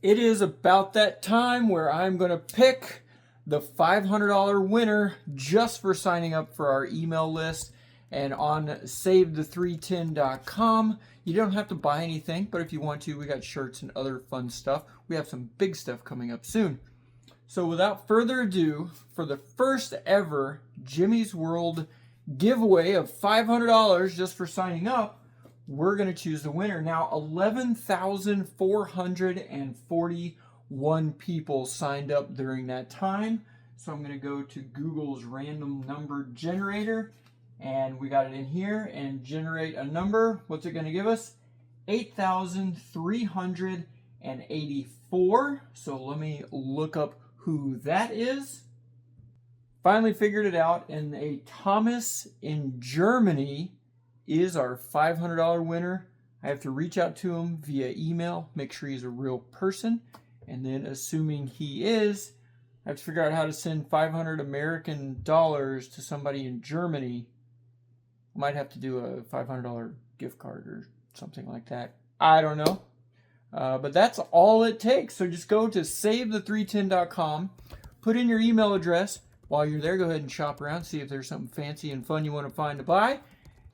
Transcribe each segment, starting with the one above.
It is about that time where I'm going to pick the $500 winner just for signing up for our email list. And on SaveThe310.com, you don't have to buy anything, but if you want to, we got shirts and other fun stuff. We have some big stuff coming up soon. So without further ado, for the first ever Jimmy's World giveaway of $500 just for signing up, we're going to choose the winner. Now, 11,441 people signed up during that time. So I'm going to go to Google's random number generator, and we got it in here, and generate a number. What's it going to give us? 8,384. So let me look up who that is. Finally figured it out, and a Thomas in Germany is our $500 winner. I have to reach out to him via email, make sure he's a real person, and then assuming he is, I have to figure out how to send 500 American dollars to somebody in Germany. I might have to do a $500 gift card or something like that. I don't know. But that's all it takes. So just go to SaveThe310.com, put in your email address. While you're there, go ahead and shop around, see if there's something fancy and fun you want to find to buy.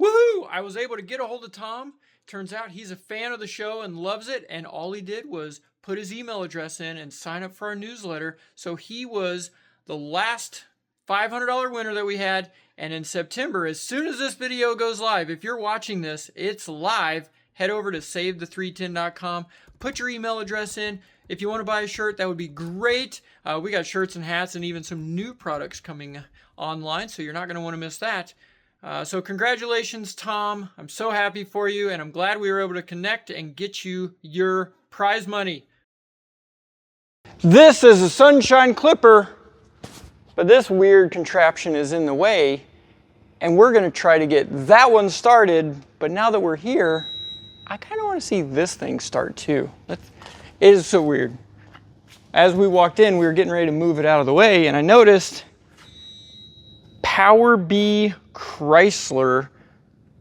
Woohoo! I was able to get a hold of Tom. Turns out he's a fan of the show and loves it, and all he did was put his email address in and sign up for our newsletter. So he was the last $500 winner that we had, and in September, as soon as this video goes live, if you're watching this, it's live, head over to SaveThe310.com, put your email address in. If you want to buy a shirt, that would be great. We got shirts and hats and even some new products coming online, so you're not going to want to miss that. So congratulations, Tom. I'm so happy for you, and I'm glad we were able to connect and get you your prize money. This is a sunshine clipper, but this weird contraption is in the way, and we're going to try to get that one started. But now that we're here, I kind of want to see this thing start too. It is so weird. As we walked in, we were getting ready to move it out of the way, and I noticed Power B Chrysler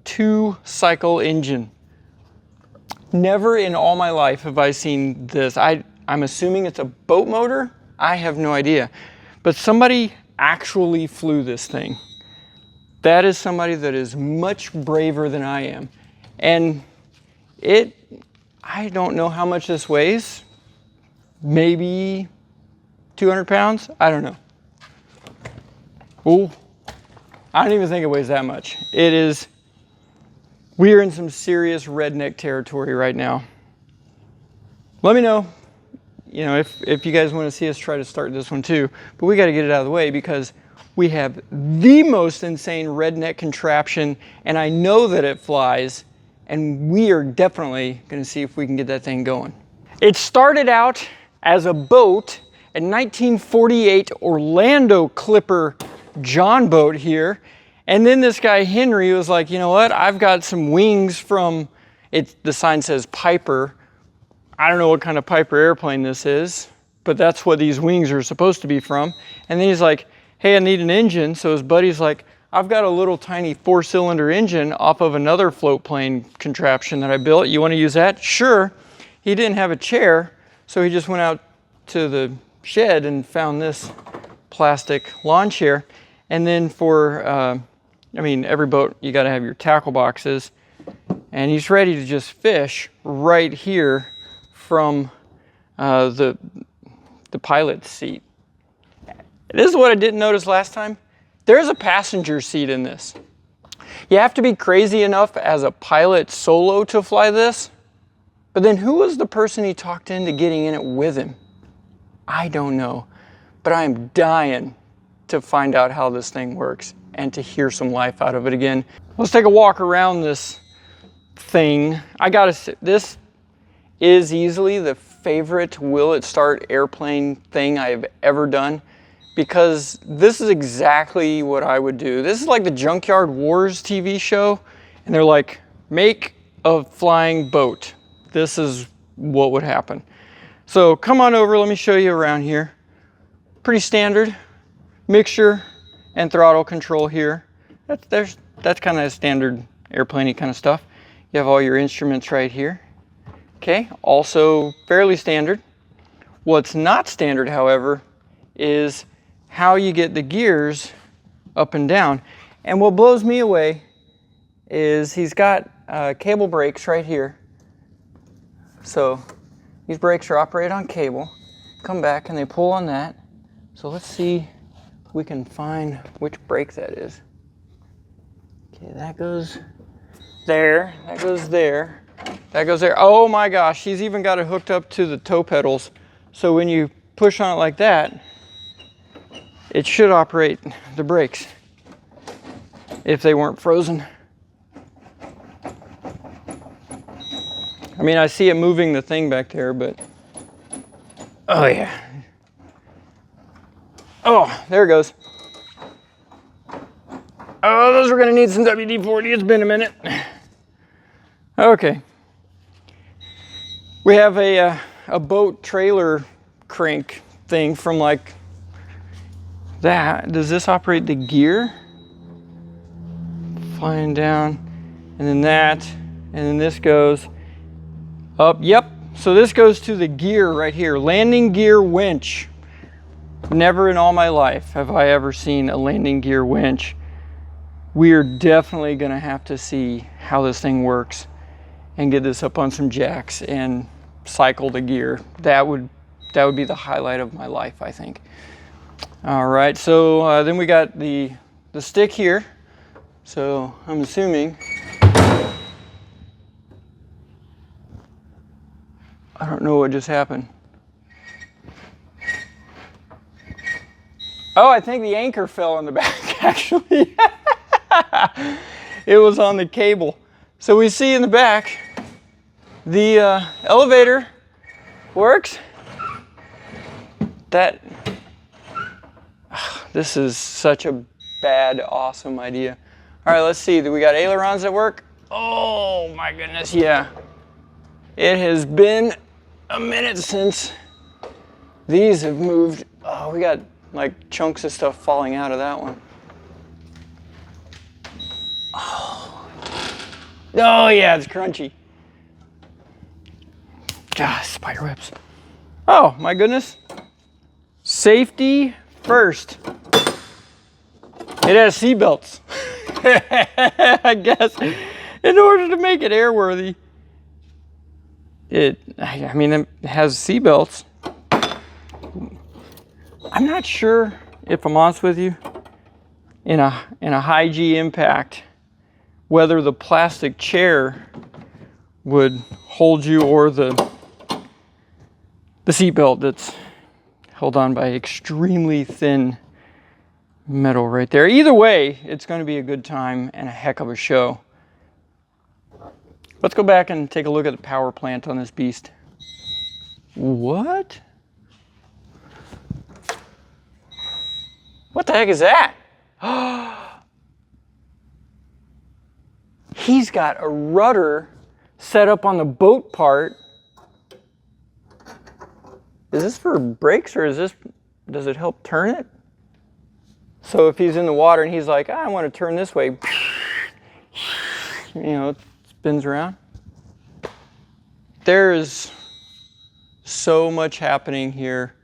2-cycle engine. Never in all my life have I seen this. I'm assuming it's a boat motor. I have no idea. But somebody actually flew this thing. That is somebody that is much braver than I am. And I don't know how much this weighs. Maybe 200 pounds? I don't know. Ooh. I don't even think it weighs that much. We are in some serious redneck territory right now. Let me know, if you guys want to see us try to start this one too, but we got to get it out of the way because we have the most insane redneck contraption, and I know that it flies, and we are definitely going to see if we can get that thing going. It started out as a boat, a 1948 Orlando Clipper John boat here, and then this guy Henry was like, you know what, I've got some wings from it. The sign says Piper. I don't know what kind of Piper airplane this is, but that's what these wings are supposed to be from. And then he's like, hey, I need an engine. So his buddy's like, I've got a little tiny 4-cylinder engine off of another float plane contraption that I built. You want to use that? Sure. He didn't have a chair, so he just went out to the shed and found this plastic lawn chair. And then for, every boat, you got to have your tackle boxes. And he's ready to just fish right here from the pilot's seat. This is what I didn't notice last time. There's a passenger seat in this. You have to be crazy enough as a pilot solo to fly this. But then who was the person he talked into getting in it with him? I don't know. But I'm dying to find out how this thing works and to hear some life out of it again. Let's take a walk around this thing. This is easily the favorite will it start airplane thing I've ever done, because this is exactly what I would do. This is like the Junkyard Wars TV show, and they're like, make a flying boat. This is what would happen. So come on over, let me show you around here. Pretty standard. Mixture and throttle control here. That's kind of standard airplane-y kind of stuff. You have all your instruments right here. Okay, also fairly standard. What's not standard, however, is how you get the gears up and down. And what blows me away is he's got cable brakes right here. So these brakes are operated on cable. Come back and they pull on that. So let's see if we can find which brake that is. Okay, that goes there, that goes there, that goes there. Oh my gosh, he's even got it hooked up to the toe pedals. So when you push on it like that, it should operate the brakes if they weren't frozen. I mean, I see it moving the thing back there, but oh yeah. Oh, there it goes. Oh, those are gonna need some WD-40. It's been a minute. Okay. We have a boat trailer crank thing from like that. Does this operate the gear? Flying down, and then that, and then this goes up. Yep. So this goes to the gear right here. Landing gear winch. Never in all my life have I ever seen a landing gear winch. We are definitely gonna have to see how this thing works and get this up on some jacks and cycle the gear. That would be the highlight of my life, I think. All right, so then we got the stick here. So I'm assuming, I don't know what just happened. Oh, I think the anchor fell in the back, actually. It was on the cable. So we see in the back, the elevator works. This is such a bad, awesome idea. All right, let's see. Do we got ailerons that work? Oh my goodness, yeah. It has been a minute since these have moved. Oh, we got like chunks of stuff falling out of that one. Oh yeah, it's crunchy. God, spider webs. Oh my goodness. Safety first. It has seat belts. I guess in order to make it airworthy, it has seat belts. I'm not sure, if I'm honest with you, in a high G impact, whether the plastic chair would hold you or the seat belt that's held on by extremely thin metal right there. Either way, it's going to be a good time and a heck of a show. Let's go back and take a look at the power plant on this beast. What? What the heck is that? He's got a rudder set up on the boat part. Is this for brakes or does it help turn it? So if he's in the water and he's like, I want to turn this way, you know, it spins around. There's so much happening here,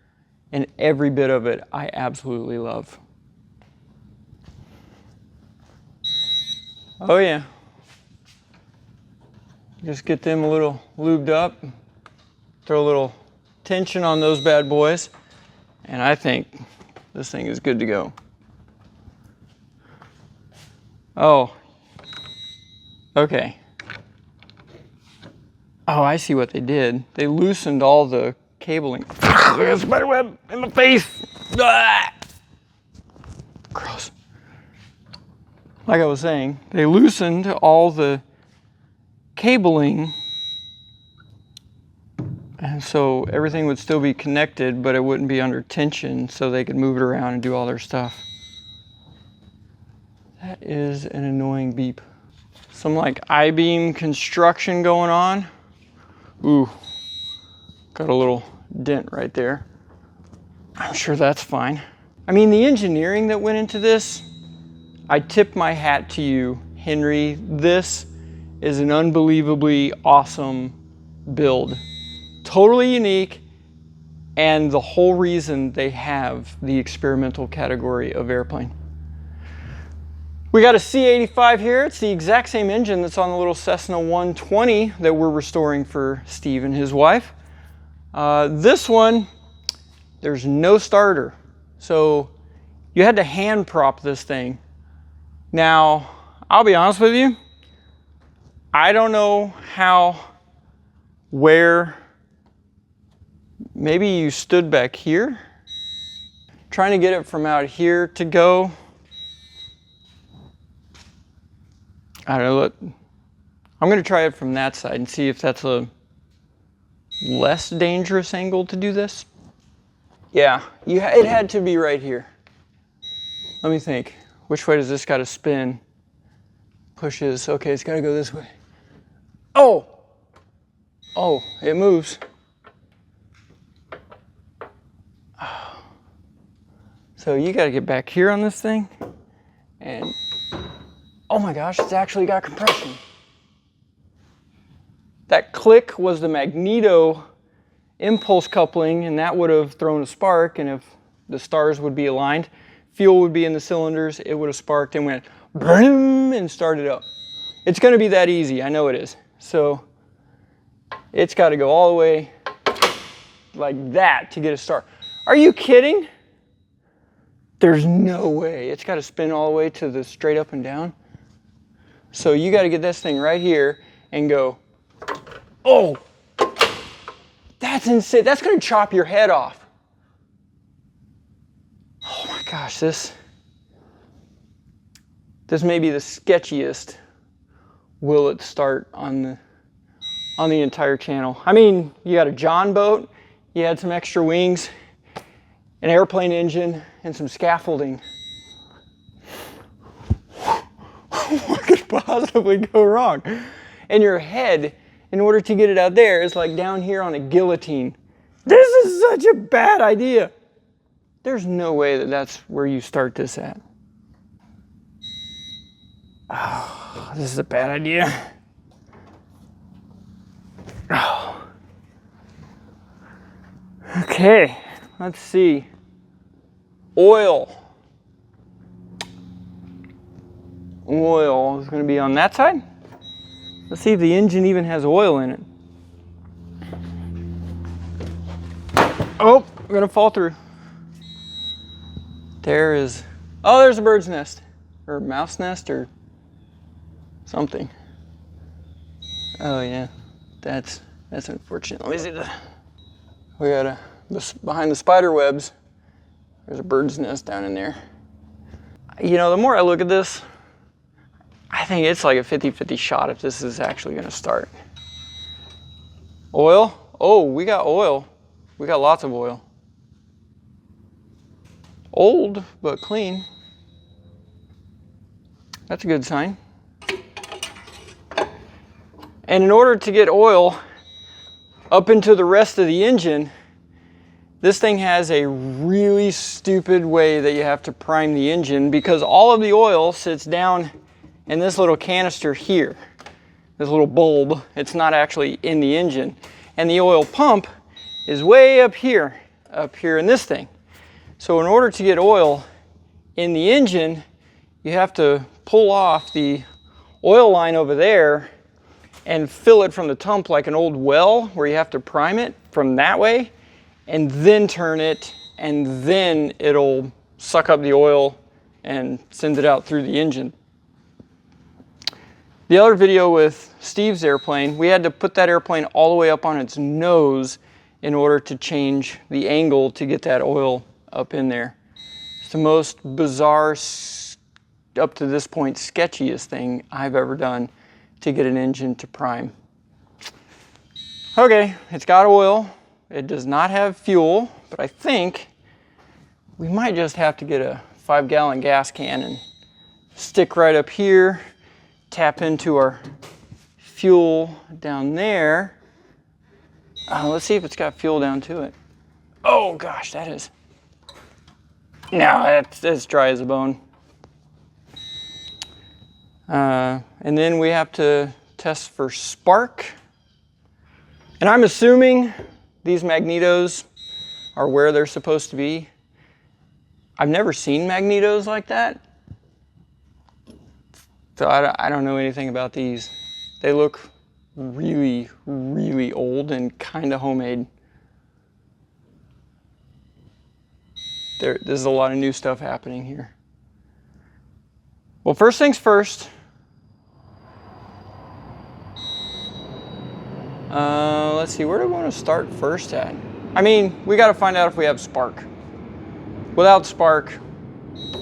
and every bit of it I absolutely love. Oh yeah. Just get them a little lubed up, throw a little tension on those bad boys, and I think this thing is good to go. Oh, okay. Oh, I see what they did. They loosened all the cabling. There's a spider web in my face. Ah! Gross. Like I was saying, they loosened all the cabling, and so everything would still be connected, but it wouldn't be under tension, so they could move it around and do all their stuff. That is an annoying beep. Some like I-beam construction going on. Ooh, got a little dent right there. I'm sure that's fine. I mean, the engineering that went into this, I tip my hat to you, Henry. This is an unbelievably awesome build. Totally unique. and the whole reason they have the experimental category of airplane. We got a C85 here. It's the exact same engine that's on the little Cessna 120 that we're restoring for Steve and his wife. This one, there's no starter. So you had to hand prop this thing. Now, I'll be honest with you, I don't know where, maybe you stood back here, trying to get it from out here to go. I don't know, look, I'm gonna try it from that side and see if that's a less dangerous angle to do this. Yeah, it had to be right here. Let me think, which way does this gotta spin? Pushes, okay, it's gotta go this way. Oh, it moves. So you gotta get back here on this thing, and oh my gosh, it's actually got compression. That click was the magneto impulse coupling, and that would have thrown a spark, and if the stars would be aligned, fuel would be in the cylinders, it would have sparked and went boom and started up. It's gonna be that easy, I know it is. So it's gotta go all the way like that to get a start. Are you kidding? There's no way. It's gotta spin all the way to the straight up and down. So you gotta get this thing right here and go, oh, that's insane. That's gonna chop your head off. Oh my gosh, this may be the sketchiest will it start on the entire channel. I mean, you got a John boat, you had some extra wings, an airplane engine, and some scaffolding. What could possibly go wrong? And your head, in order to get it out there, is like down here on a guillotine. This is such a bad idea. There's no way that that's where you start this at. Oh, this is a bad idea. Oh. Okay, let's see. Oil. Oil is going to be on that side. Let's see if the engine even has oil in it. Oh, we're going to fall through. There's a bird's nest, or mouse nest, or something. Oh yeah, that's unfortunate. Let me see we got behind the spider webs, there's a bird's nest down in there. You know, the more I look at this, I think it's like a 50-50 shot if this is actually gonna start. Oil? Oh, we got oil. We got lots of oil. Old, but clean. That's a good sign. And in order to get oil up into the rest of the engine, this thing has a really stupid way that you have to prime the engine, because all of the oil sits down in this little canister here, this little bulb. It's not actually in the engine. And the oil pump is way up here in this thing. So in order to get oil in the engine, you have to pull off the oil line over there and fill it from the pump like an old well, where you have to prime it from that way, and then turn it, and then it'll suck up the oil and send it out through the engine. The other video with Steve's airplane, we had to put that airplane all the way up on its nose in order to change the angle to get that oil up in there. It's the most bizarre, up to this point, sketchiest thing I've ever done to get an engine to prime. Okay, it's got oil. It does not have fuel, but I think we might just have to get a 5-gallon gas can and stick right up here, tap into our fuel down there. Let's see if it's got fuel down to it. Oh gosh, that is. No, that's dry as a bone. And then we have to test for spark. And I'm assuming these magnetos are where they're supposed to be. I've never seen magnetos like that. So I don't know anything about these. They look really, really old and kind of homemade. There's a lot of new stuff happening here. Well, first things first. Let's see, where do we want to start first at? I mean, we got to find out if we have spark. Without spark,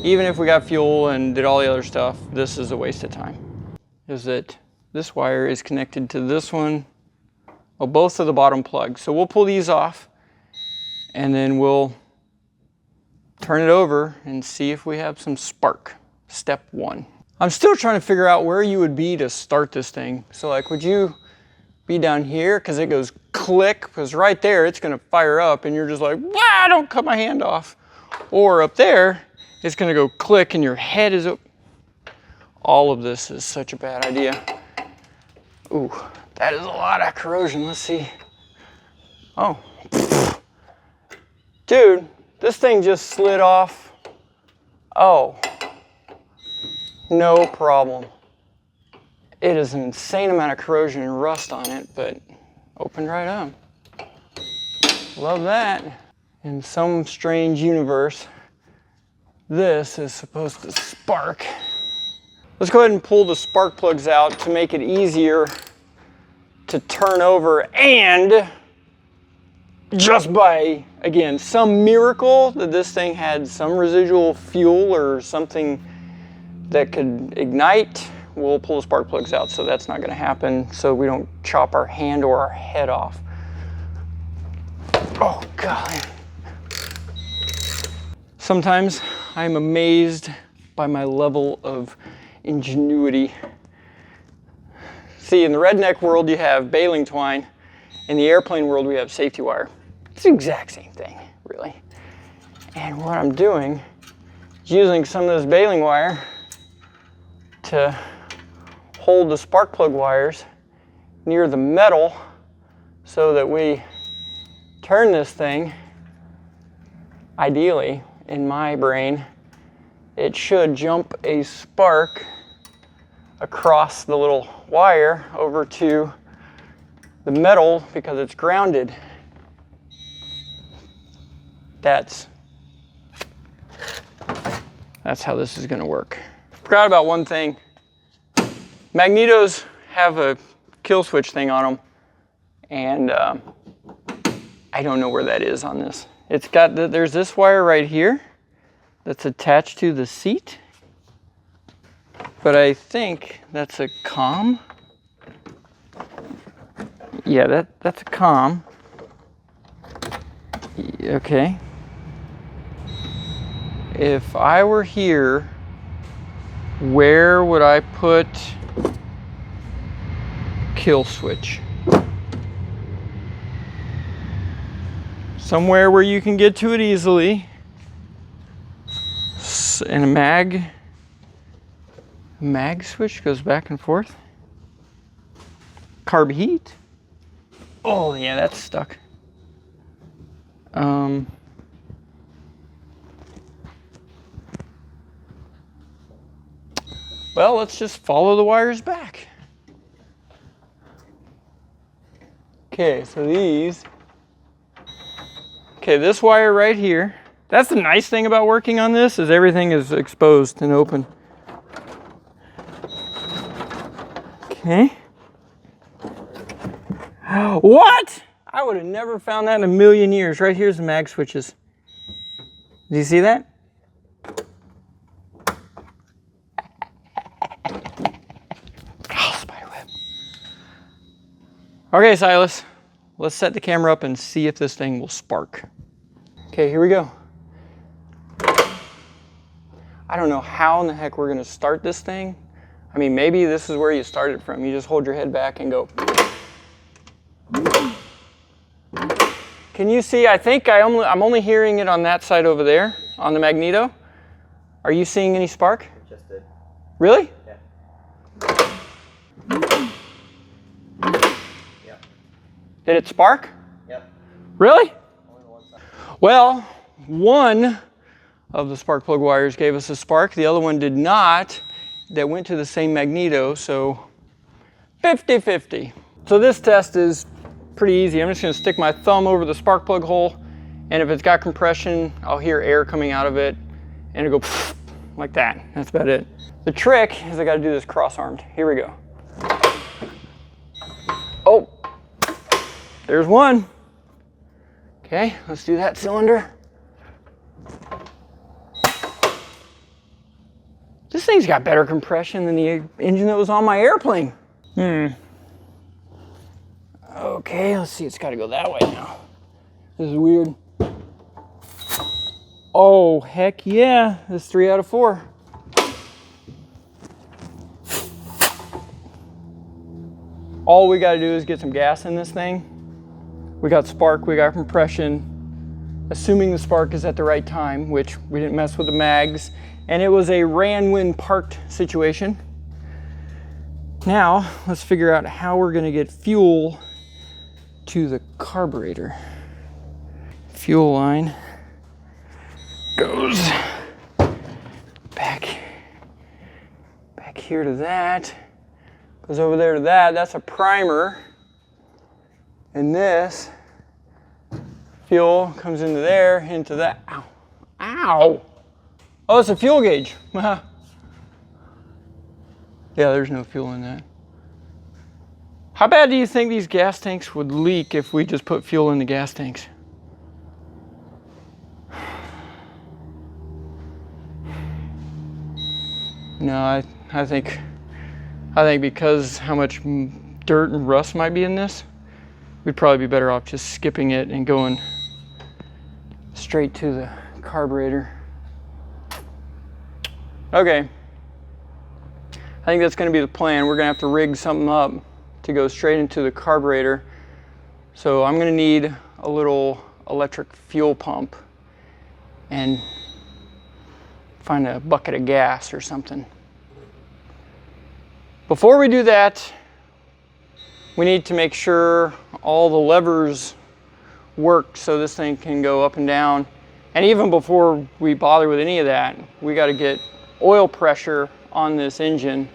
even if we got fuel and did all the other stuff, this is a waste of time. Is that this wire is connected to this one, well, both of the bottom plugs. So we'll pull these off and then we'll turn it over and see if we have some spark. Step one. I'm still trying to figure out where you would be to start this thing. So like, would you be down here? Cause it goes click, because right there it's gonna fire up and you're just like, ah, don't cut my hand off. Or up there, it's gonna go click and your head is up. All of this is such a bad idea. Ooh, that is a lot of corrosion. Let's see. Oh, dude, this thing just slid off. Oh, no problem. It is an insane amount of corrosion and rust on it, but opened right up. Love that. In some strange universe, this is supposed to spark. Let's go ahead and pull the spark plugs out to make it easier to turn over, and just by, again, some miracle that this thing had some residual fuel or something that could ignite, we'll pull the spark plugs out. So that's not gonna happen, so we don't chop our hand or our head off. Oh God. Sometimes I'm amazed by my level of ingenuity. See, in the redneck world, you have baling twine. In the airplane world, we have safety wire. It's the exact same thing, really. And what I'm doing is using some of this baling wire to hold the spark plug wires near the metal so that we turn this thing, ideally, in my brain, it should jump a spark across the little wire over to the metal because it's grounded. That's how this is gonna work. Forgot about one thing. Magnetos have a kill switch thing on them, and I don't know where that is on this. It's got, there's this wire right here that's attached to the seat, but I think that's a comm. Yeah, that's a comm. Okay. If I were here, where would I put kill switch? Somewhere where you can get to it easily. And a mag switch goes back and forth. Carb heat. Oh yeah, that's stuck. Well, let's just follow the wires back. Okay, so these. Okay, this wire right here. That's the nice thing about working on this, is everything is exposed and open. Okay. What? I would have never found that in a million years. Right here's the mag switches. Do you see that? Oh, spiderweb. Okay, Silas. Let's set the camera up and see if this thing will spark. Okay, here we go. I don't know how in the heck we're gonna start this thing. I mean, maybe this is where you started from. You just hold your head back and go. Can you see? I think I'm only hearing it on that side over there, on the magneto. Are you seeing any spark? Just did. Really? Yeah. Yep. Did it spark? Yep. Really? Only one side. Well, one of the spark plug wires gave us a spark. The other one did not. That went to the same magneto, so 50-50. So this test is pretty easy. I'm just gonna stick my thumb over the spark plug hole, and if it's got compression, I'll hear air coming out of it, and it'll go like that. That's about it. The trick is I gotta do this cross-armed. Here we go. Oh, there's one. Okay, let's do that cylinder. This thing's got better compression than the engine that was on my airplane. Okay, let's see, it's gotta go that way now. This is weird. Oh, heck yeah, that's 3 out of 4. All we gotta do is get some gas in this thing. We got spark, we got compression. Assuming the spark is at the right time, which we didn't mess with the mags, and it was a ran when parked situation. Now, let's figure out how we're gonna get fuel to the carburetor. Fuel line goes back here to that, goes over there to that. That's a primer. And this fuel comes into there, into that. Ow. Ow! Oh, it's a fuel gauge. Yeah, there's no fuel in that. How bad do you think these gas tanks would leak if we just put fuel in the gas tanks? No, I think because how much dirt and rust might be in this, we'd probably be better off just skipping it and going straight to the carburetor. Okay, I think that's going to be the plan. We're going to have to rig something up to go straight into the carburetor. So I'm going to need a little electric fuel pump and find a bucket of gas or something. Before we do that, we need to make sure all the levers work so this thing can go up and down. And even before we bother with any of that, we got to get oil pressure on this engine.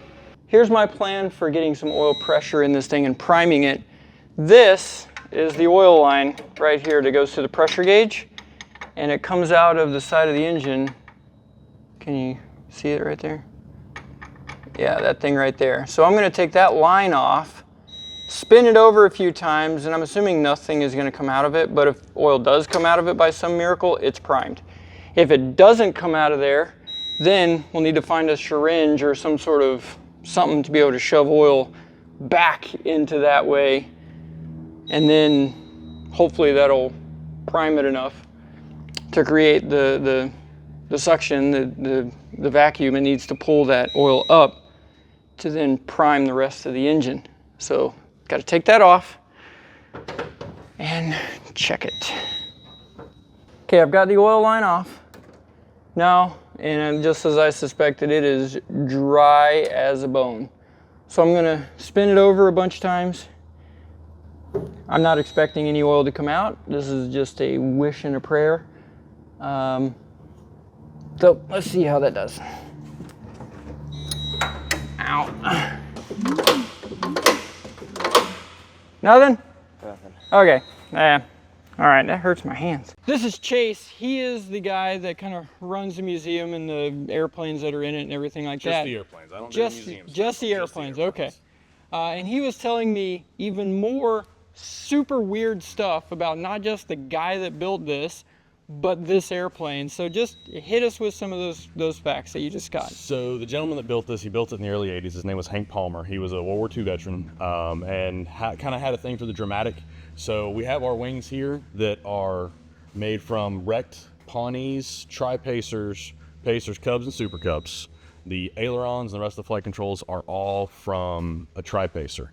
Here's my plan for getting some oil pressure in this thing and priming it. This is the oil line right here that goes to the pressure gauge, and it comes out of the side of the engine. Can you see it right there? Yeah, that thing right there. So I'm going to take that line off, spin it over a few times, and I'm assuming nothing is going to come out of it, but if oil does come out of it by some miracle, it's primed. If it doesn't come out of there, then we'll need to find a syringe or some sort of something to be able to shove oil back into that way, and then hopefully that'll prime it enough to create the suction, the vacuum it needs to pull that oil up to then prime the rest of the engine. So got to take that off and check it. Okay, I've got the oil line off now, and just as I suspected, it is dry as a bone. So I'm gonna spin it over a bunch of times. I'm not expecting any oil to come out. This is just a wish and a prayer. So let's see how that does. Ow. Nothing? Nothing. Okay. All right, that hurts my hands. This is Chase. He is the guy that kind of runs the museum and the airplanes that are in it and everything like that. Just the airplanes. I don't do the museums. Just the airplanes. Okay. And he was telling me even more super weird stuff about not just the guy that built this, but this airplane. So just hit us with some of those facts that you just got. So the gentleman that built this, he built it in the early 80s. His name was Hank Palmer. He was a World War II veteran and kind of had a thing for the dramatic. So we have our wings here that are made from wrecked Pawnees, Tri-Pacers, Pacers, Cubs, and Super Cubs. The ailerons and the rest of the flight controls are all from a Tri-Pacer.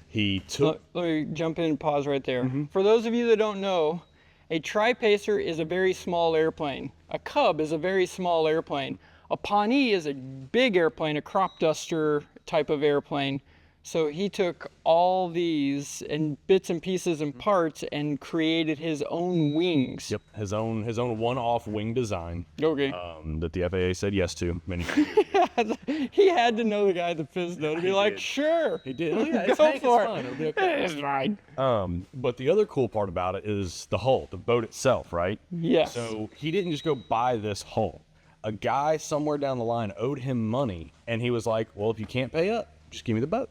He took... Let me jump in and pause right there. For those of you that don't know, a Tri-Pacer is a very small airplane. A Cub is a very small airplane. A Pawnee is a big airplane, a crop duster type of airplane. So he took all these and bits and pieces and parts and created his own wings. Yep, his own one-off wing design. Okay. That the FAA said yes to many years. He had to know the guy at the Fizz though to be like, did. sure. He did. Oh, yeah, Go Hank, for it's it. fine. It'll be okay. It's fine. But the other cool part about it is the hull, the boat itself, right? Yes. So he didn't just go buy this hull. A guy somewhere down the line owed him money, and he was like, well, if you can't pay up, just give me the boat.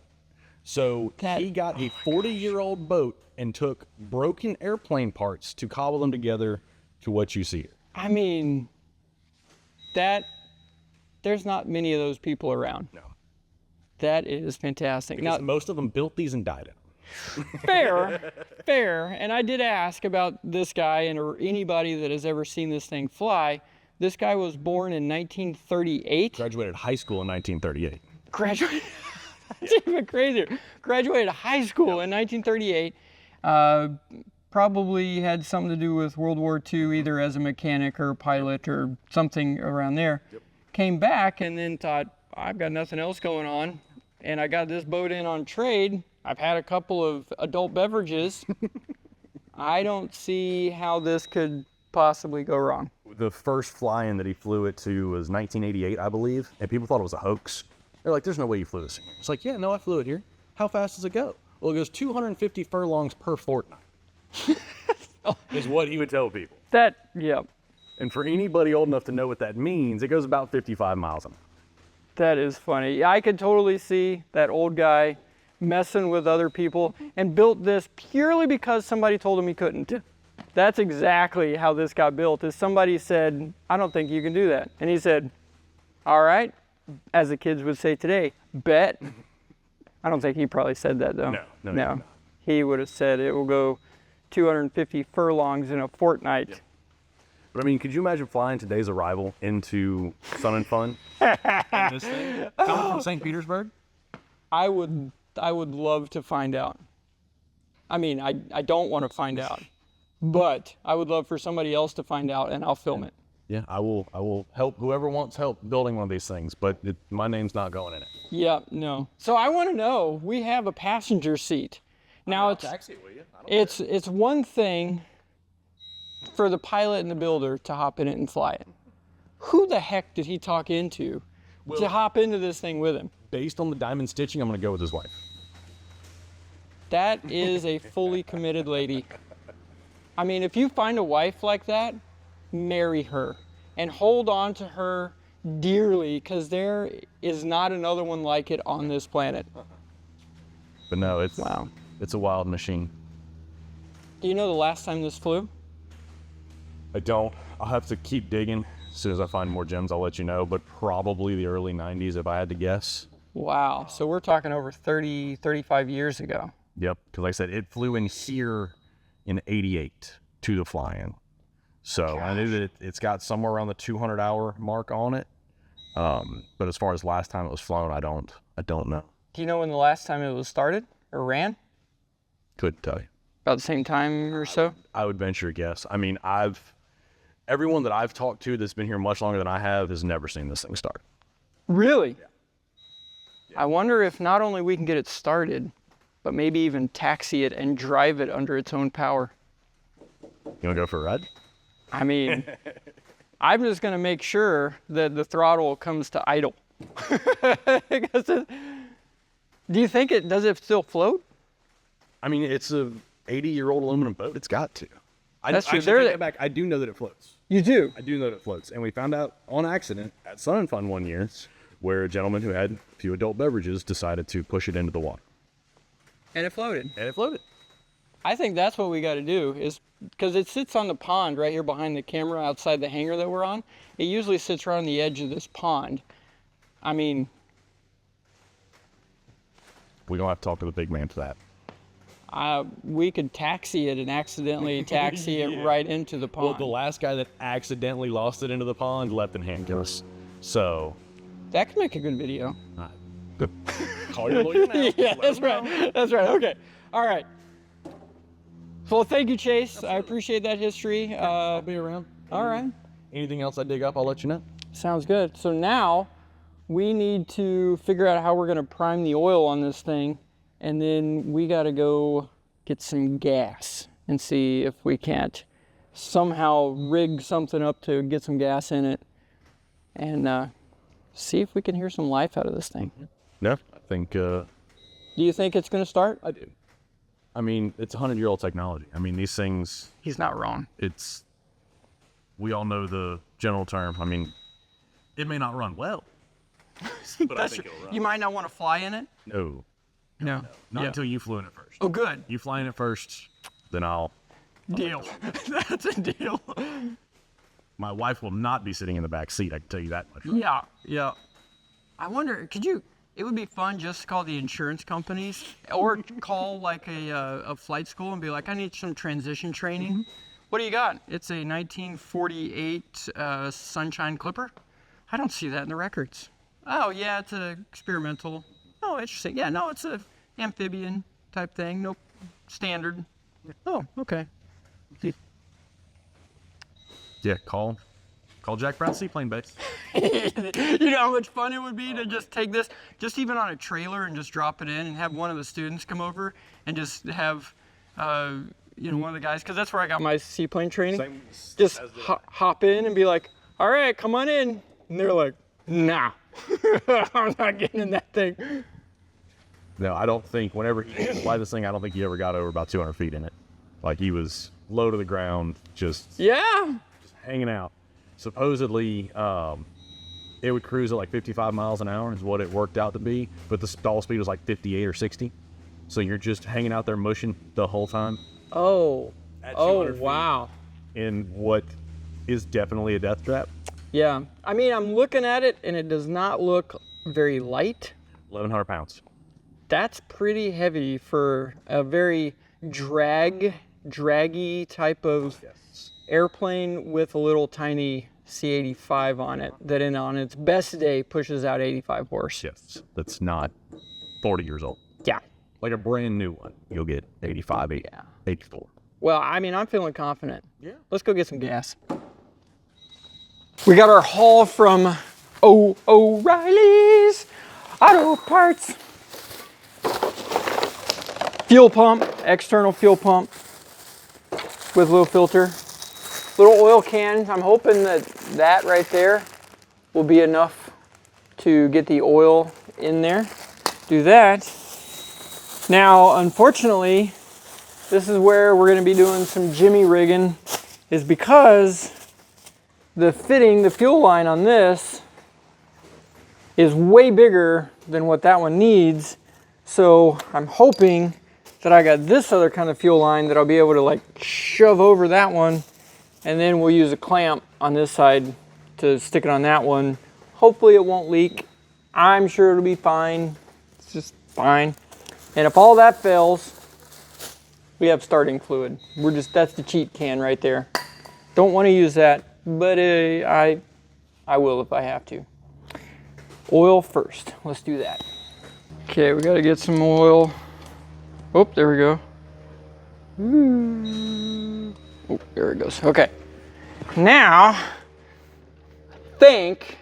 So he got a 40-year-old boat and took broken airplane parts to cobble them together to what you see here. I mean, there's not many of those people around. No. That is fantastic. Because Now, most of them built these and died in them. fair. And I did ask about this guy and or anybody that has ever seen this thing fly. This guy was born in 1938. Graduated high school in 1938. Graduated. That's even crazier. Graduated high school in 1938. Probably had something to do with World War II, either as a mechanic or a pilot or something around there. Yep. Came back and then thought, I've got nothing else going on, and I got this boat in on trade. I've had a couple of adult beverages. I don't see how this could possibly go wrong. The first fly-in that he flew it to was 1988, I believe, and people thought it was a hoax. They're like, there's no way you flew this. It's like, yeah, no, I flew it here. How fast does it go? Well, it goes 250 furlongs per fortnight. Is what he would tell people. Yeah, And for anybody old enough to know what that means, it goes about 55 miles an hour. that is funny. I could totally see that old guy messing with other people and built this purely because somebody told him he couldn't. That's exactly how this got built, is somebody said, I don't think you can do that. And he said, all right, as the kids would say today, bet. I don't think he probably said that though. No. He would have said it will go 250 furlongs in a fortnight. Yep. But I mean, could you imagine flying today's arrival into Sun and Fun? In this thing? Coming from St. Petersburg? I would love to find out. I mean, I don't want to find out, but I would love for somebody else to find out, and I'll film it. Yeah, I will help whoever wants help building one of these things, but my name's not going in it. Yeah, no. So I want to know, we have a passenger seat. Now it's one thing for the pilot and the builder to hop in it and fly it. Who the heck did he talk into to hop into this thing with him? Based on the diamond stitching, I'm going to go with his wife. That is a fully committed lady. I mean, if you find a wife like that, marry her and hold on to her dearly, because there is not another one like it on this planet. But no, it's a wild machine. Do you know the last time this flew? I don't. I'll have to keep digging. As soon as I find more gems, I'll let you know, but probably the early 90s if I had to guess. Wow. So we're talking over 30, 35 years ago. Yep, because like I said, it flew in here in 88 to the fly-in. So I knew that it's got somewhere around the 200-hour mark on it. But as far as last time it was flown, I don't know. Do you know when the last time it was started or ran? Couldn't tell you. About the same time or so? I would venture a guess. I mean, everyone that I've talked to that's been here much longer than I have has never seen this thing start. Really? Yeah. I wonder if not only we can get it started, but maybe even taxi it and drive it under its own power. You want to go for a ride? I mean, I'm just going to make sure that the throttle comes to idle. Do you think does it still float? I mean, it's a 80-year-old aluminum boat. It's got to. That's true. I take that back. I do know that it floats. You do? I do know that it floats. And we found out on accident at Sun and Fun one year where a gentleman who had a few adult beverages decided to push it into the water. And it floated. And it floated. I think that's what we got to do, is because it sits on the pond right here behind the camera outside the hangar that we're on. It usually sits right on the edge of this pond. I mean, We're going to have to talk to the big man for that. we could taxi it and accidentally taxi it right into the pond. Well, the last guy that accidentally lost it into the pond left in handcuffs. So. That could make a good video. Call your lawyer now. Yeah, that's right. That's right. Okay. All right. Well, thank you, Chase. Absolutely. I appreciate that history. I'll be around. All right. Anything else I dig up, I'll let you know. Sounds good. So now we need to figure out how we're gonna prime the oil on this thing, and then we gotta go get some gas and see if we can't somehow rig something up to get some gas in it, and see if we can hear some life out of this thing. No, I think. Do you think it's gonna start? I do. I mean, it's 100-year-old technology. I mean, these things. He's not wrong. We all know the general term. I mean, it may not run well, but I think it'll run. You might not want to fly in it. No. No. Not until you flew in it first. Oh, good. You fly in it first, then I'll. Deal. That's a deal. My wife will not be sitting in the back seat. I can tell you that much. Yeah, yeah. I wonder, it would be fun just to call the insurance companies or call like a flight school and be like, I need some transition training. What do you got? It's a 1948 Sunshine Clipper. I don't see that in the records. Oh, yeah, it's an experimental. Oh, interesting. Yeah, no, it's a amphibian type thing. Nope, standard. Oh, okay. Yeah, call Jack Brown Seaplane Base. You know how much fun it would be to just take this, just even on a trailer, and just drop it in and have one of the students come over and just have, you know, one of the guys, because that's where I got my seaplane training. Just hop in and be like, all right, come on in. And they're like, nah, I'm not getting in that thing. No, I don't think, whenever he fly this thing, I don't think he ever got over about 200 feet in it. Like, he was low to the ground, just hanging out. Supposedly, it would cruise at like 55 miles an hour is what it worked out to be, but the stall speed was like 58 or 60. So you're just hanging out there mushing the whole time. Oh, At 200 oh, feet wow. In what is definitely a death trap. Yeah, I mean, I'm looking at it and it does not look very light. 1,100 pounds. That's pretty heavy for a very draggy type of airplane with a little tiny C-85 on it that on its best day pushes out 85 horse. Yes, that's not 40 years old. Yeah. Like a brand new one, you'll get 85, 84. Well, I mean, I'm feeling confident. Yeah. Let's go get some gas. We got our haul from O'Reilly's Auto Parts. Fuel pump, external fuel pump with low filter. Little oil can. I'm hoping that right there will be enough to get the oil in there. Do that. Now, unfortunately, this is where we're going to be doing some jimmy rigging, is because the fuel line on this is way bigger than what that one needs. So I'm hoping that I got this other kind of fuel line that I'll be able to like shove over that one, and then we'll use a clamp on this side to stick it on that one. Hopefully it won't leak. I'm sure it'll be fine. It's just fine. And if all that fails, we have starting fluid. That's the cheat can right there. Don't want to use that, but I will if I have to. Oil first. Let's do that. Okay, we got to get some oil. Oh, there we go. Ooh. Oh, there it goes. Okay. Now, I think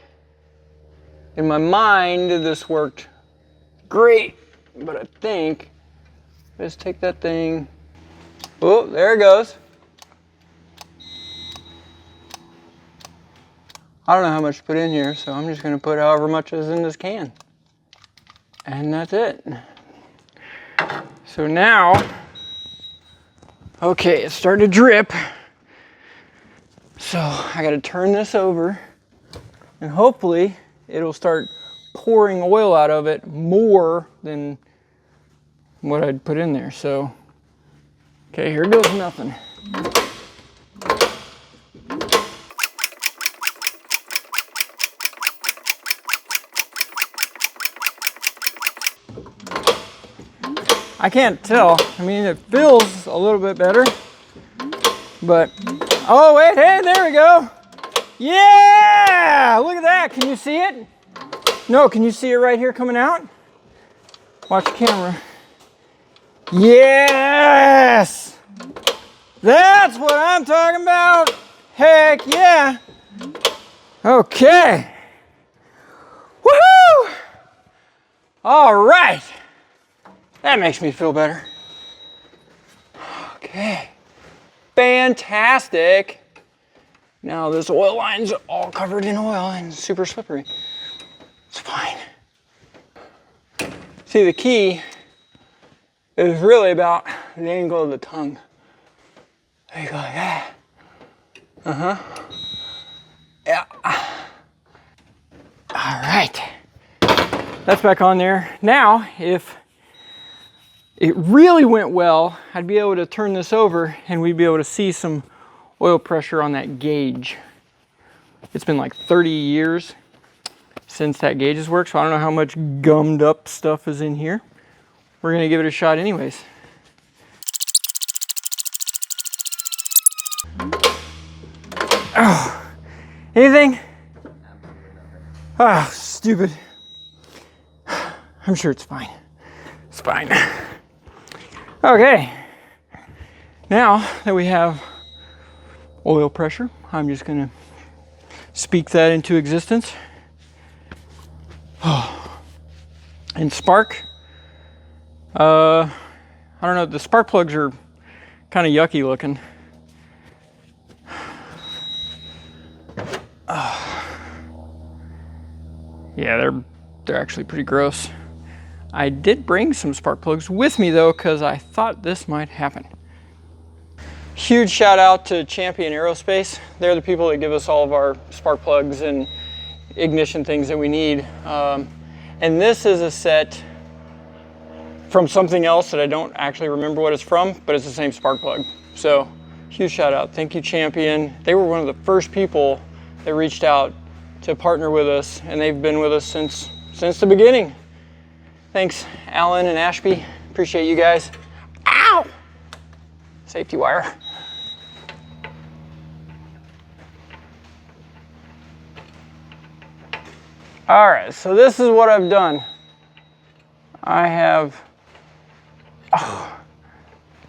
in my mind this worked great, but I think let's take that thing. Oh, there it goes. I don't know how much to put in here, so I'm just going to put however much is in this can. And that's it. So now, okay, it's starting to drip. So I got to turn this over, and hopefully it'll start pouring oil out of it more than what I'd put in there. So, okay, here goes nothing. I can't tell. I mean, it feels a little bit better, but, oh wait, hey, there we go. Yeah, look at that. Can you see it? No, can you see it right here coming out? Watch the camera. Yes! That's what I'm talking about. Heck yeah. Okay. Woohoo! All right. That makes me feel better. Okay. Fantastic. Now this oil line's all covered in oil and super slippery. It's fine. See, the key is really about the angle of the tongue. There you go, yeah. Yeah. All right. That's back on there. Now, if it really went well, I'd be able to turn this over and we'd be able to see some oil pressure on that gauge. It's been like 30 years since that gauge has worked, so I don't know how much gummed up stuff is in here. We're gonna give it a shot anyways. Oh, anything? Oh, stupid. I'm sure it's fine. It's fine. Okay. Now that we have oil pressure, I'm just gonna speak that into existence. And spark. I don't know, the spark plugs are kind of yucky looking. Yeah, they're actually pretty gross. I did bring some spark plugs with me though, because I thought this might happen. Huge shout out to Champion Aerospace. They're the people that give us all of our spark plugs and ignition things that we need. And this is a set from something else that I don't actually remember what it's from, but it's the same spark plug. So huge shout out. Thank you, Champion. They were one of the first people that reached out to partner with us, and they've been with us since the beginning. Thanks, Alan and Ashby. Appreciate you guys. Ow! Safety wire. All right, so this is what I've done. I have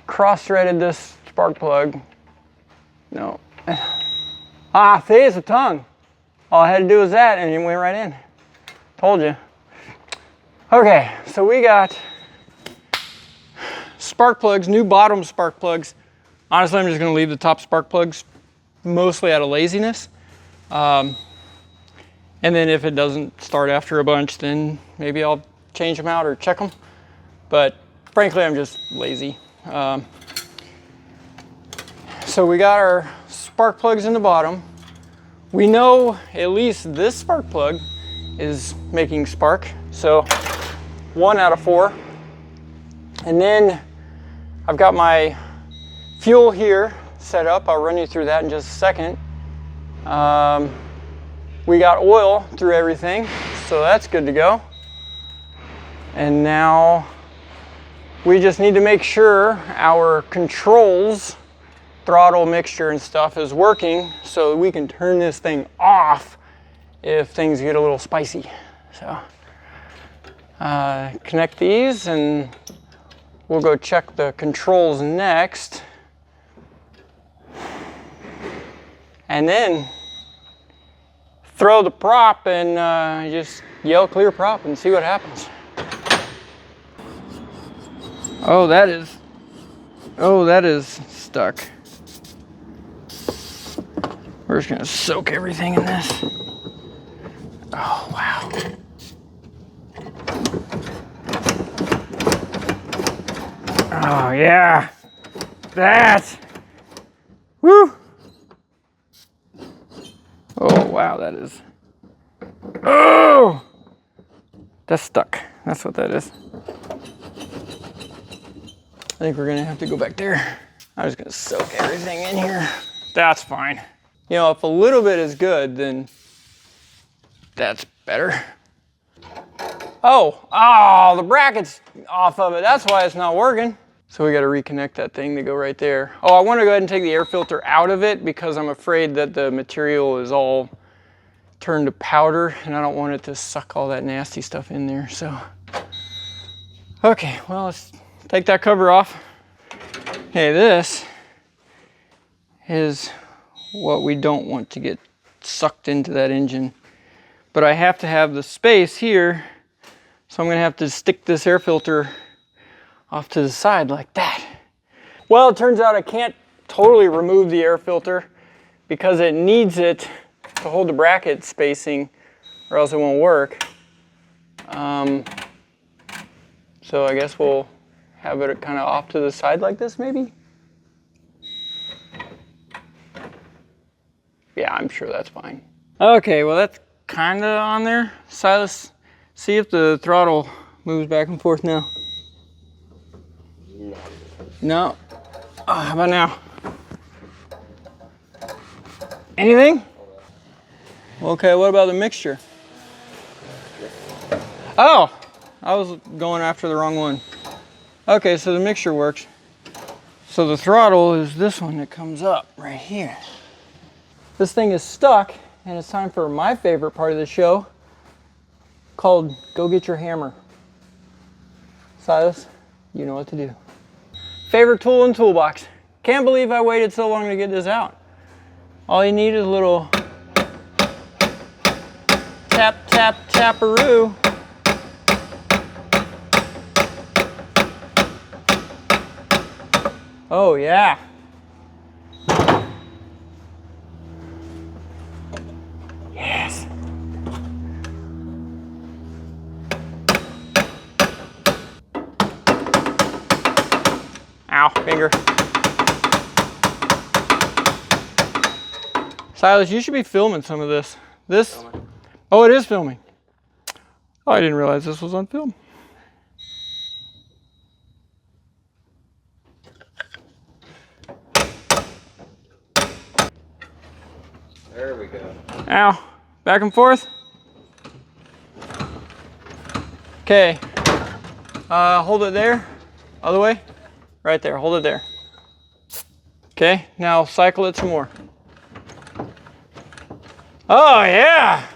cross-threaded this spark plug. No. Ah, see, it's a tongue. All I had to do was that and it went right in. Told you. Okay, so we got spark plugs, new bottom spark plugs. Honestly, I'm just gonna leave the top spark plugs mostly out of laziness. And then if it doesn't start after a bunch, then maybe I'll change them out or check them. But frankly, I'm just lazy. So we got our spark plugs in the bottom. We know at least this spark plug is making spark. So 1 out of 4. And then I've got my fuel here set up. I'll run you through that in just a second. We got oil through everything, so that's good to go. And now we just need to make sure our controls, throttle, mixture, and stuff is working so we can turn this thing off if things get a little spicy. So connect these and we'll go check the controls next. And then throw the prop and just yell clear prop and see what happens. Oh, that is stuck. We're just gonna soak everything in this. Oh, wow. Oh, yeah. That. Woo. Oh, wow, that is. Oh! That's stuck. That's what that is. I think we're gonna have to go back there. I'm just gonna soak everything in here. That's fine. You know, if a little bit is good, then that's better. Oh, the bracket's off of it. That's why it's not working. So we got to reconnect that thing to go right there. Oh, I want to go ahead and take the air filter out of it because I'm afraid that the material is all turned to powder and I don't want it to suck all that nasty stuff in there. So, okay, well, let's take that cover off. Okay, this is what we don't want to get sucked into that engine. But I have to have the space here So I'm gonna have to stick this air filter off to the side like that. Well, it turns out I can't totally remove the air filter because it needs it to hold the bracket spacing or else it won't work. So I guess we'll have it kind of off to the side like this maybe? Yeah, I'm sure that's fine. Okay, well that's kind of on there. Silas, see if the throttle moves back and forth now. No. Oh, how about now? Anything? Okay, what about the mixture? Oh, I was going after the wrong one. Okay, so the mixture works. So the throttle is this one that comes up right here. This thing is stuck, and it's time for my favorite part of the show, called Go Get Your Hammer. Silas, you know what to do. Favorite tool in toolbox. Can't believe I waited so long to get this out. All you need is a little tap, tap, taparoo. Oh yeah. Yes. Ow, finger. Silas, you should be filming some of this. This? Oh, it is filming. Oh, I didn't realize this was on film. There we go. Ow. Back and forth. Okay. Hold it there. Other way. Right there. Hold it there. Okay. Now cycle it some more. Oh, yeah.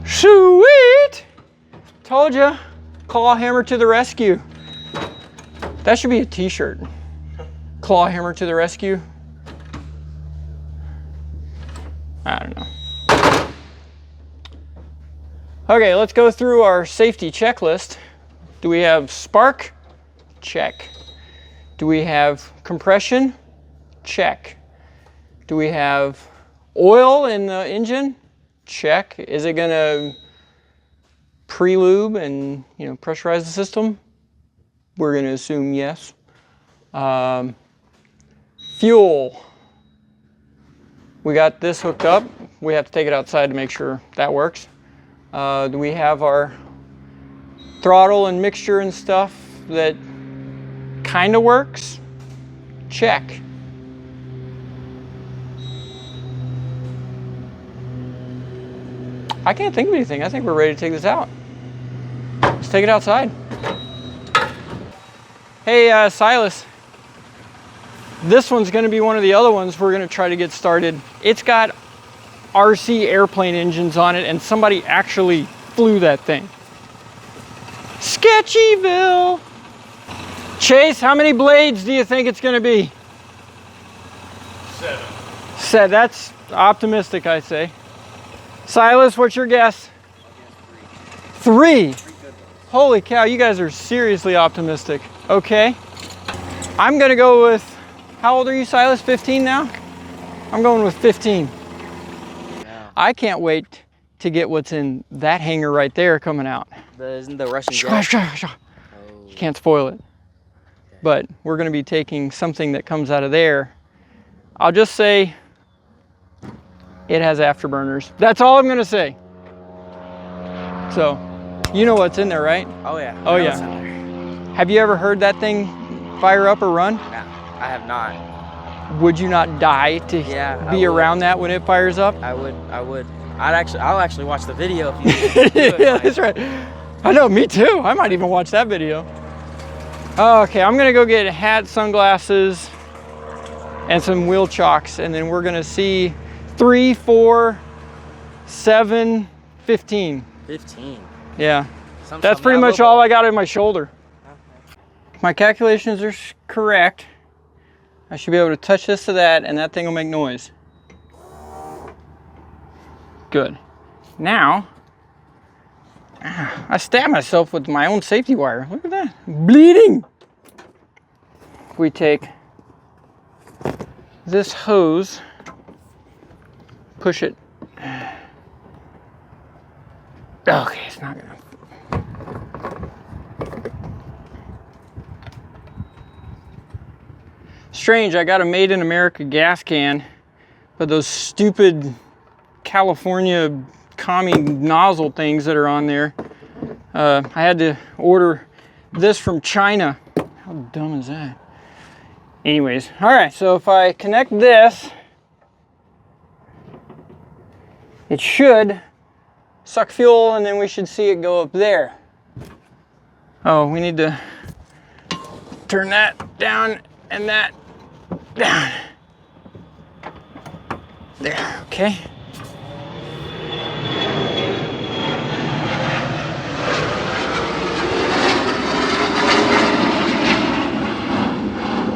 Sweet. Told ya. Claw hammer to the rescue. That should be a t-shirt. Claw hammer to the rescue. I don't know. Okay, let's go through our safety checklist. Do we have spark? Check. Do we have compression? Check. Do we have oil in the engine? Check. Is it gonna pre-lube and pressurize the system? We're gonna assume yes. Fuel. We got this hooked up. We have to take it outside to make sure that works. Do we have our throttle and mixture and stuff that kind of works? Check. I can't think of anything. I think we're ready to take this out. Let's take it outside. Hey, Silas. This one's going to be one of the other ones we're going to try to get started. It's got RC airplane engines on it, and somebody actually flew that thing. Sketchyville! Chase, how many blades do you think it's going to be? 7. That's optimistic, I say. Silas, what's your guess? 3. Holy cow, you guys are seriously optimistic. Okay. I'm going to go with, how old are you, Silas? 15 now? I'm going with 15. Yeah. I can't wait to get what's in that hanger right there coming out. Isn't the Russian jet? You can't spoil it. Okay. But we're going to be taking something that comes out of there. I'll just say it has afterburners. That's all I'm going to say. So, you know what's in there, right? Oh yeah. Oh yeah. Have you ever heard that thing fire up or run? No, I have not. Would you not die to be around that when it fires up? I would. I'll actually watch the video if you do it. Yeah, that's right. I know, me too. I might even watch that video. Okay, I'm gonna go get a hat, sunglasses, and some wheel chocks, and then we're gonna see 3, 4, 7, 15. 15. Yeah. That's pretty much all I got in my shoulder. Okay. My calculations are correct. I should be able to touch this to that, and that thing will make noise. Good. Now, I stabbed myself with my own safety wire. Look at that, bleeding. We take this hose, push it. Okay, it's not gonna. Strange, I got a Made in America gas can, but those stupid California commie nozzle things that are on there, I had to order this from China. How dumb is that? Anyways, all right, so if I connect this, it should suck fuel, and then we should see it go up there. Oh, we need to turn that down and that down. There, okay.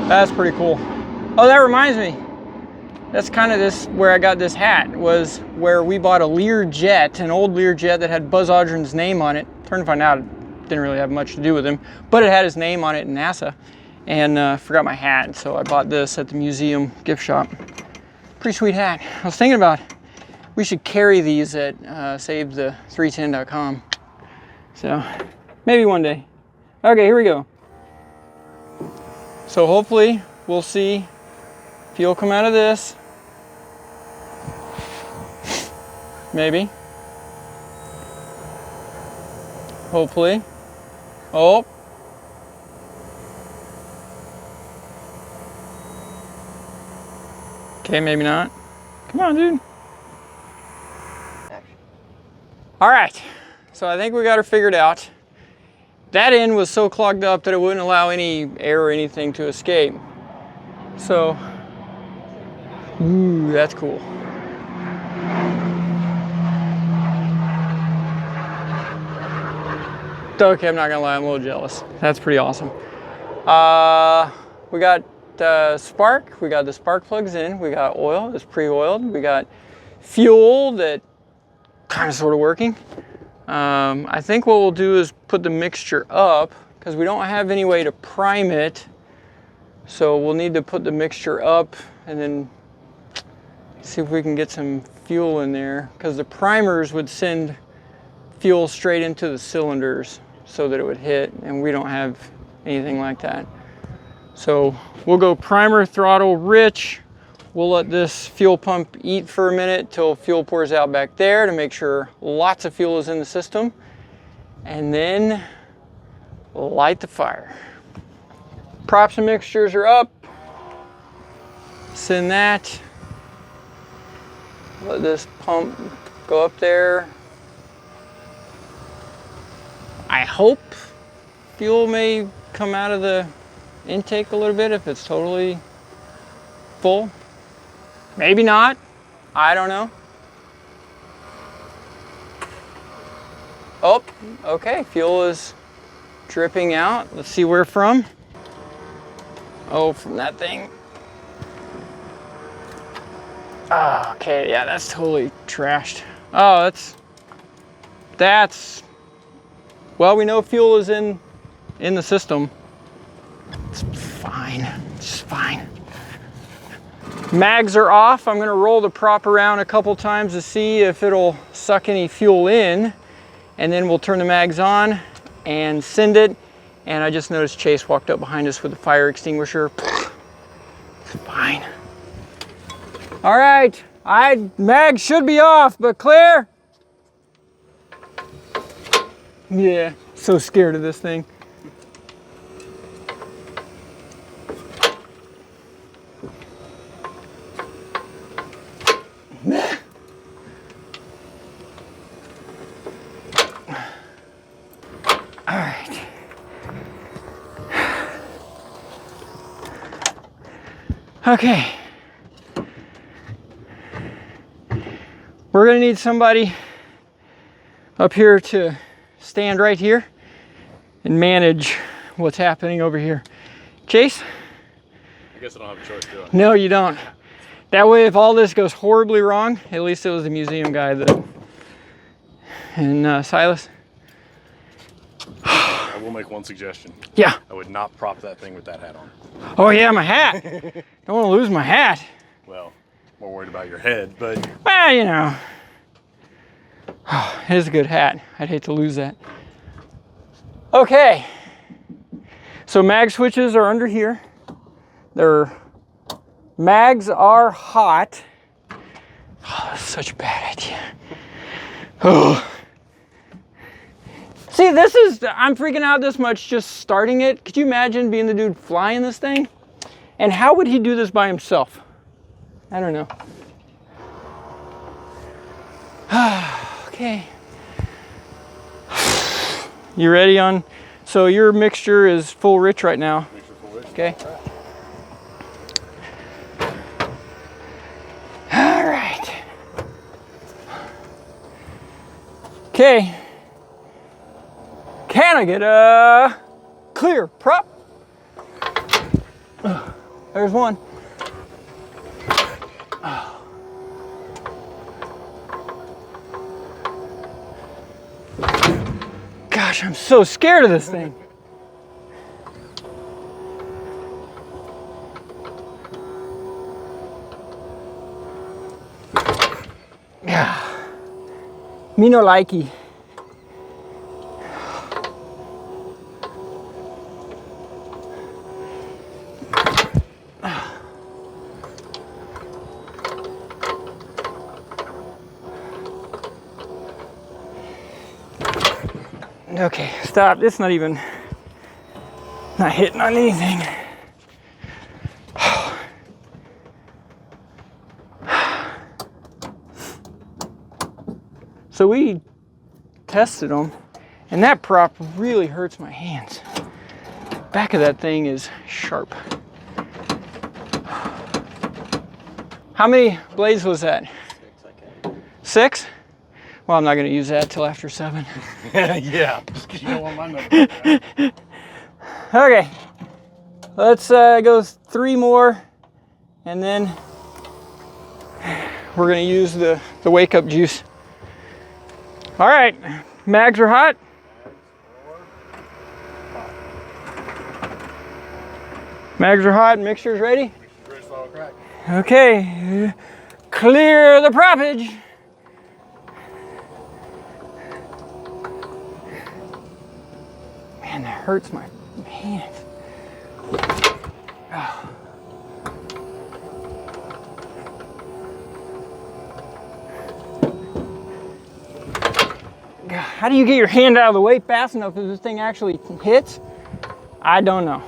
That's pretty cool. Oh, that reminds me. That's kind of this where I got this hat, was where we bought a Learjet, an old Learjet that had Buzz Aldrin's name on it. Turned to find out it didn't really have much to do with him, but it had his name on it in NASA. And forgot my hat, so I bought this at the museum gift shop. Pretty sweet hat. I was thinking about, we should carry these at SaveThe310.com. So maybe one day. Okay, here we go. So hopefully we'll see fuel come out of this. Maybe. Hopefully. Oh. Okay, maybe not. Come on, dude. All right, so I think we got her figured out. That end was so clogged up that it wouldn't allow any air or anything to escape. So, ooh, that's cool. Okay, I'm not gonna lie, I'm a little jealous. That's pretty awesome. We got spark, we got the spark plugs in, we got oil that's pre-oiled, we got fuel that kind of sort of working. I think what we'll do is put the mixture up because we don't have any way to prime it. So we'll need to put the mixture up and then see if we can get some fuel in there, because the primers would send fuel straight into the cylinders so that it would hit, and we don't have anything like that. So we'll go primer throttle rich. We'll let this fuel pump eat for a minute till fuel pours out back there to make sure lots of fuel is in the system, and then light the fire. Props and mixtures are up. Send that. Let this pump go up there. I hope fuel may come out of the intake a little bit if it's totally full. Maybe not. I don't know. Oh, okay. Fuel is dripping out. Let's see where from. Oh, from that thing. Oh, okay, yeah, that's totally trashed. Oh, that's, well, we know fuel is in the system. It's fine, it's fine. Mags are off. I'm gonna roll the prop around a couple times to see if it'll suck any fuel in, and then we'll turn the mags on and send it. And I just noticed Chase walked up behind us with the fire extinguisher. It's fine. All right, mags should be off, but clear. Yeah, so scared of this thing. All right. Okay. We're gonna need somebody up here to stand right here and manage what's happening over here. Chase? I guess I don't have a choice, do I? No, you don't. That way, if all this goes horribly wrong, at least it was the museum guy that And Silas? I will make one suggestion. Yeah. I would not prop that thing with that hat on. Oh yeah, my hat. Don't want to lose my hat. Well, more worried about your head, but Well, you know. It is a good hat. I'd hate to lose that. Okay. So mag switches are under here. Mags are hot. Oh, that's such a bad idea. Oh. See, I'm freaking out this much just starting it. Could you imagine being the dude flying this thing? And how would he do this by himself? I don't know. Okay. You ready on? So your mixture is full rich right now. mixture full rich. Okay. All right. Okay. Can I get a clear prop? There's one. Gosh, I'm so scared of this thing. Yeah. Me no likey. Okay, stop. It's not hitting on anything. So we tested them, and that prop really hurts my hands. Back of that thing is sharp. How many blades was that? 6? Well, I'm not going to use that till after 7. Yeah, just because you don't want my number. Okay, let's go 3 more, and then we're going to use the wake up juice. All right, mags are hot. Mags are hot, mixture's ready. Okay, clear the proppage. Man, that hurts my hands. Oh. God, how do you get your hand out of the way fast enough if this thing actually hits? I don't know.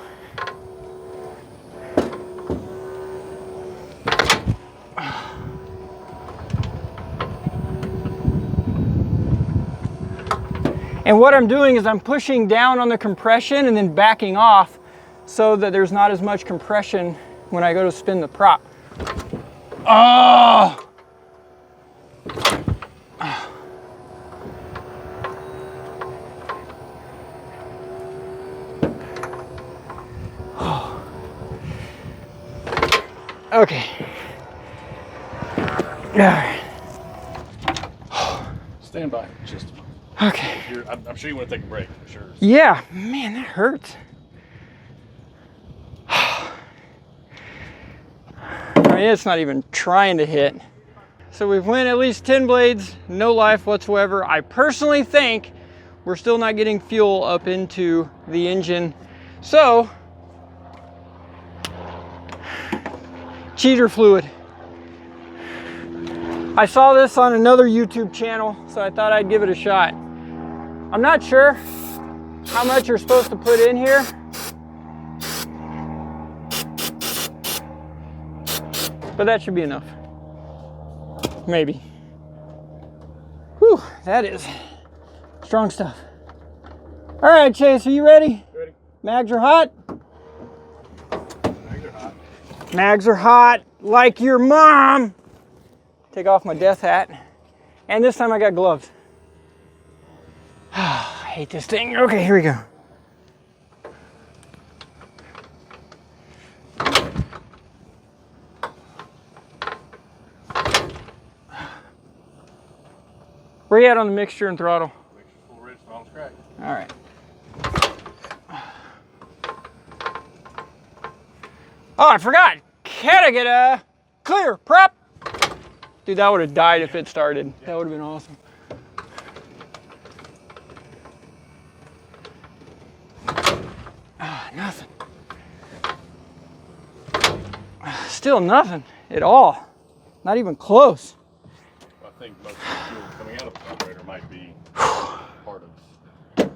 And what I'm doing is I'm pushing down on the compression and then backing off so that there's not as much compression when I go to spin the prop. Oh! Okay. All right. Stand by, just. Okay. I'm sure you want to take a break, for sure. Yeah, man, that hurts. I mean, it's not even trying to hit. So we've went at least 10 blades, no life whatsoever. I personally think we're still not getting fuel up into the engine. So, cheater fluid. I saw this on another YouTube channel, so I thought I'd give it a shot. I'm not sure how much you're supposed to put in here. But that should be enough. Maybe. Whew, that is strong stuff. All right, Chase, are you ready? Ready. Mags are hot? Mags are hot. Mags are hot, like your mom. Take off my death hat. And this time I got gloves. I hate this thing. Okay, here we go. Where you at on the mixture and throttle? Mixture full rich, throttle's cracked. All right. Oh, I forgot. Can I get a clear prop? Dude, that would have died if it started. That would have been awesome. Nothing. Still nothing at all. Not even close. I think most of the fuel coming out of the carburetor might be part of.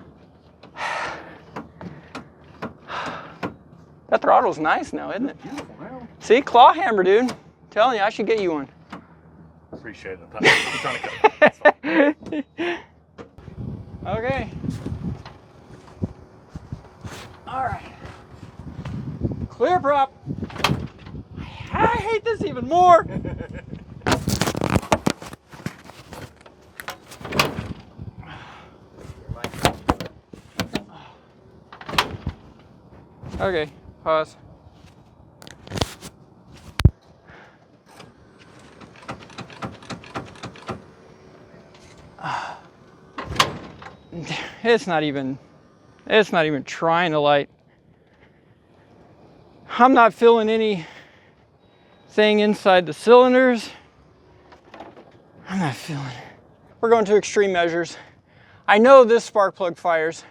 That throttle's nice now, isn't it? Beautiful now. See, claw hammer, dude. Telling you, I should get you one. Appreciate it. I'm trying to cut. Okay. All right. Clear prop. I hate this even more. Okay, pause. It's not even trying to light. I'm not feeling anything inside the cylinders. I'm not feeling it. We're going to extreme measures. I know this spark plug fires,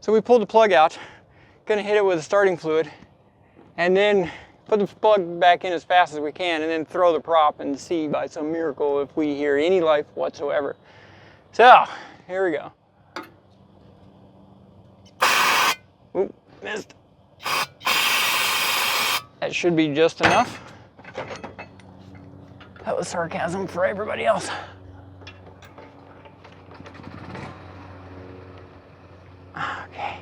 so we pulled the plug out. Gonna hit it with a starting fluid, and then put the plug back in as fast as we can, and then throw the prop and see by some miracle if we hear any life whatsoever. So, here we go. Oop, missed. That should be just enough. That was sarcasm for everybody else. Okay.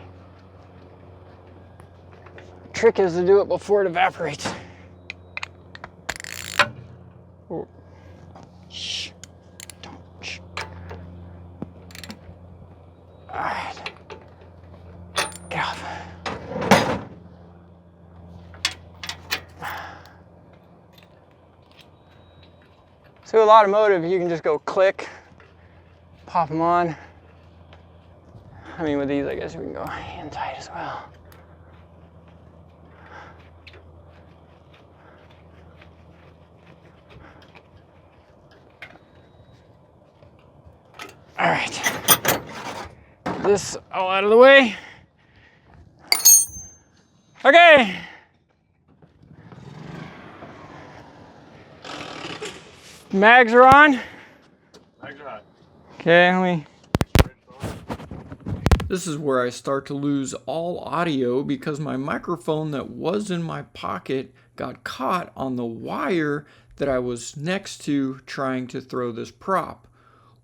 Trick is to do it before it evaporates. Oh. Shh. Don't. Shh. All right. Get off. So with automotive, you can just go click, pop them on. I mean, with these, I guess we can go hand tight as well. All right, this all out of the way. Okay. Mags are on. Mags are hot. Okay, let me. This is where I start to lose all audio because my microphone that was in my pocket got caught on the wire that I was next to trying to throw this prop.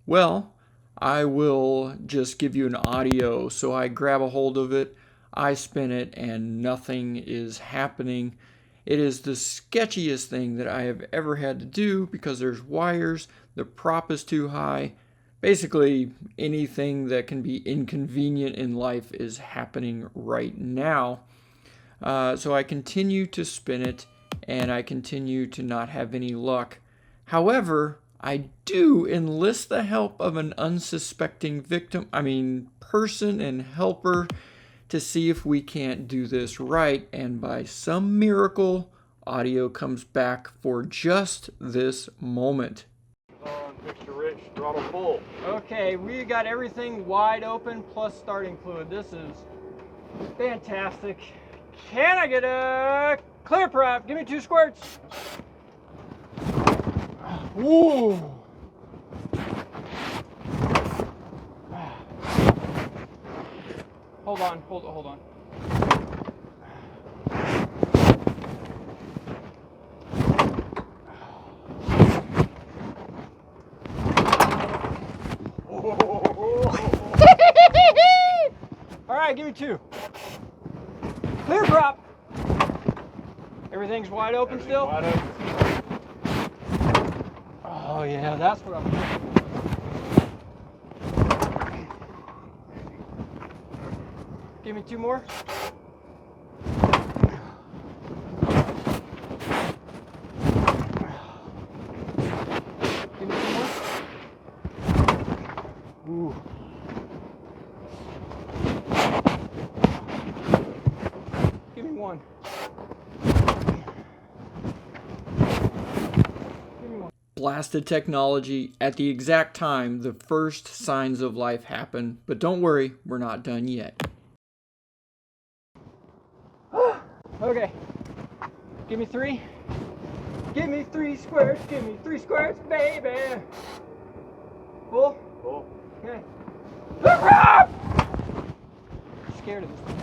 Well, I will just give you an audio. So I grab a hold of it, I spin it, and nothing is happening. It is the sketchiest thing that I have ever had to do because there's wires, the prop is too high. Basically, anything that can be inconvenient in life is happening right now. So I continue to spin it, and I continue to not have any luck. However, I do enlist the help of an unsuspecting person and helper to see if we can't do this right, and by some miracle, audio comes back for just this moment. Mixture rich, throttle full. Okay, we got everything wide open plus starting fluid. This is fantastic. Can I get a clear prop? Give me 2 squirts. Woo! Hold on. All right, give me 2. Clear prop. Everything's wide open still? Wide open. Oh yeah, that's what I'm looking for. Give me 2 more. Give me 2 more. Ooh. Give me one. Give me one. Blasted technology at the exact time the first signs of life happen, but don't worry, we're not done yet. Okay. Give me three. Give me 3 squares. Give me 3 squares, baby. Full? Cool. Okay. I'm scared of this thing.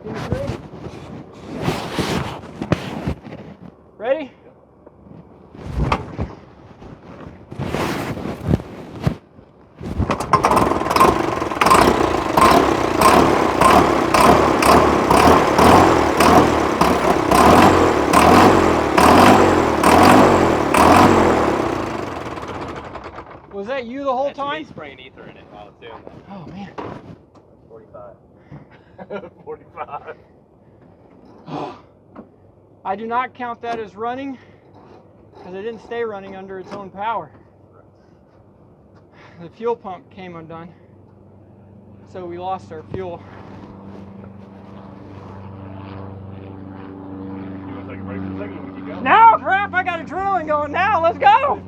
Give me 3. Ready? Was that you the whole time? Spraying ether in it while it's doing that. Oh man. 45. 45. I do not count that as running because it didn't stay running under its own power. The fuel pump came undone, so we lost our fuel. You want to take a break for a second and we keep going? No, crap, I got adrenaline going now. Let's go.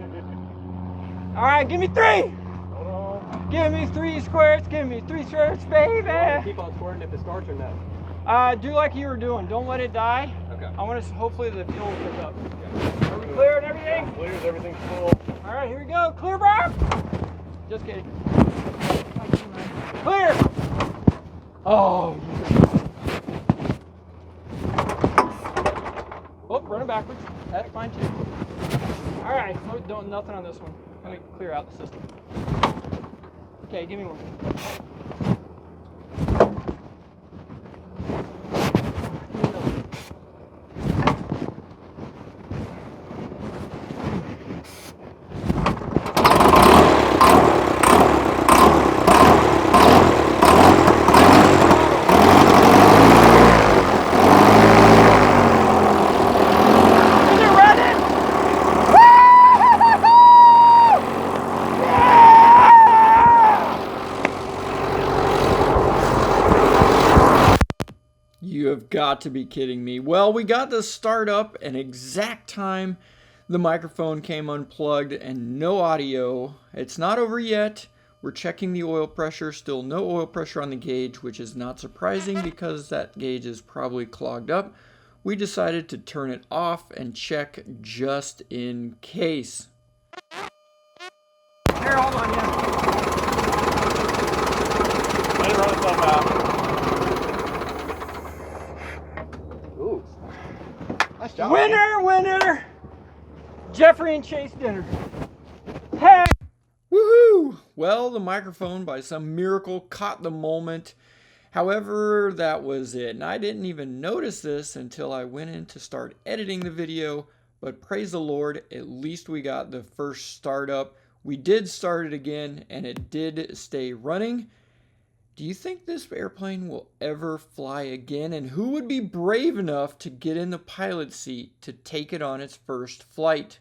All right, give me 3. Hold on. Give me 3 squares. Give me 3 squares, baby. Keep on squirting if it starts or no? Do like you were doing. Don't let it die. Okay. I want to hopefully the fuel will pick up. Okay. Are we clear and everything? Clears, everything's full. All right, here we go. Clear, bro. Just kidding. Clear. Oh. Oh, running backwards. That's fine too. All right, nothing on this one. Let me clear out the system. Okay, give me one. You have got to be kidding me. Well, we got the start up an exact time the microphone came unplugged and no audio. It's not over yet. We're checking the oil pressure. Still no oil pressure on the gauge, which is not surprising because that gauge is probably clogged up. We decided to turn it off and check just in case. Here, hold on, yeah. Let it run itself out. Ooh. Nice job. Winner, winner! Jeffrey and Chase dinner. Hey! Woohoo! Well, the microphone, by some miracle, caught the moment. However, that was it. And I didn't even notice this until I went in to start editing the video. But praise the Lord, at least we got the first startup. We did start it again, and it did stay running. Do you think this airplane will ever fly again? And who would be brave enough to get in the pilot seat to take it on its first flight?